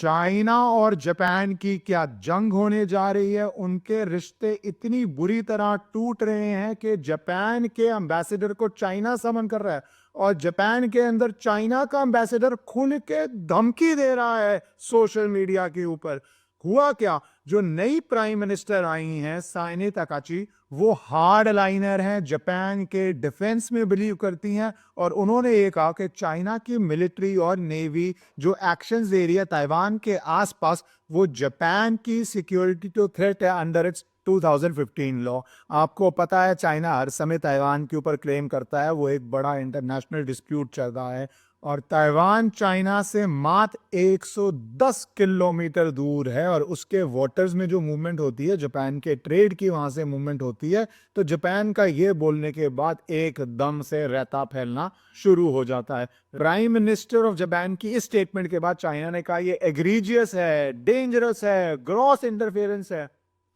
China और Japan की क्या जंग होने जा रही है। उनके रिश्ते इतनी बुरी तरह टूट रहे हैं कि जापान के एम्बेसडर को चाइना समन कर रहा है और जापान के अंदर चाइना का एम्बेसडर खुल के धमकी दे रहा है सोशल मीडिया के ऊपर। हुआ क्या, जो नई प्राइम मिनिस्टर आई हैं साइने तकाची, वो हार्ड लाइनर हैं, जापान के डिफेंस में बिलीव करती हैं और उन्होंने ये कहा कि चाइना की मिलिट्री और नेवी जो एक्शंस दे रही है ताइवान के आसपास, वो जापान की सिक्योरिटी तो थ्रेट है अंडर इट्स 2015 लॉ। आपको पता है चाइना हर समय ताइवान के ऊपर क्लेम करता है, वो एक बड़ा इंटरनेशनल डिस्प्यूट चल रहा है और ताइवान चाइना से मात्र 110 किलोमीटर दूर है और उसके वाटर्स में जो मूवमेंट होती है जापान के ट्रेड की, वहां से मूवमेंट होती है। तो जापान का ये बोलने के बाद एकदम से रहता फैलना शुरू हो जाता है। प्राइम मिनिस्टर ऑफ जापान की इस स्टेटमेंट के बाद चाइना ने कहा ये एग्रीजियस है, डेंजरस है, ग्रॉस इंटरफेरेंस है।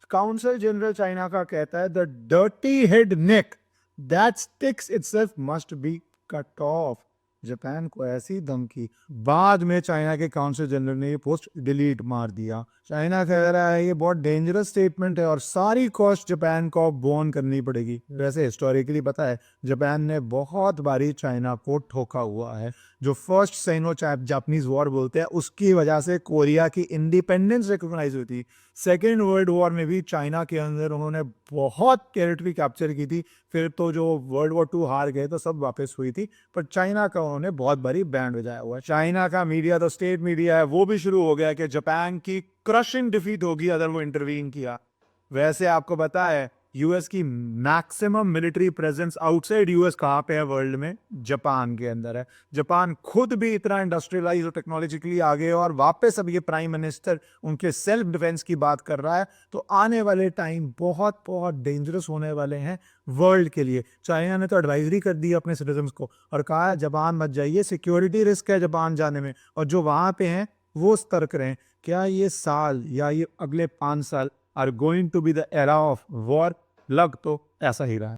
काउंसल जनरल चाइना का कहता है the dirty head neck that sticks itself must be cut off. Japan को ऐसी धमकी, बाद में चाइना के काउंसिल जनरल ने ये पोस्ट डिलीट मार दिया। चाइना कह रहा है ये बहुत डेंजरस स्टेटमेंट है और सारी कॉस्ट जापान को बोन करनी पड़ेगी। वैसे हिस्टोरिकली पता है जापान ने बहुत बारी चाइना को ठोका हुआ है। जो फर्स्ट साइनो जापानीज वॉर बोलते हैं उसकी वजह से कोरिया की इंडिपेंडेंस रिकॉग्नाइज हुई थी। सेकेंड वर्ल्ड वॉर में भी चाइना के अंदर उन्होंने बहुत टेरिटरी कैप्चर की थी। फिर तो जो वर्ल्ड वॉर 2 हार गए तो सब वापस हुई थी, पर चाइना का उन्होंने बहुत बड़ी बैंड बजाया हुआ है। चाइना का मीडिया तो स्टेट मीडिया है, वो भी शुरू हो गया कि जापान की क्रशिंग डिफीट होगी अगर वो इंटरवीन किया। वैसे आपको पता है यूएस की maximum military presence outside US कहाँ पे है वर्ल्ड में? जापान के अंदर है। जापान खुद भी इतना इंडस्ट्रियलाइज और टेक्नोलॉजिकली आगे और वापस अब ये प्राइम मिनिस्टर उनके सेल्फ डिफेंस की बात कर रहा है। तो आने वाले टाइम बहुत बहुत डेंजरस होने वाले हैं वर्ल्ड के लिए। चाइना ने तो एडवाइजरी कर दी अपने सिटीजन्स को और कहा है जापान मत जाइए, सिक्योरिटी रिस्क है जापान जाने में, और जो वहां पे हैं वो सतर्क रहें। क्या ये साल या ये अगले 5 साल are going to be the era of war? लग तो ऐसा ही रहा है।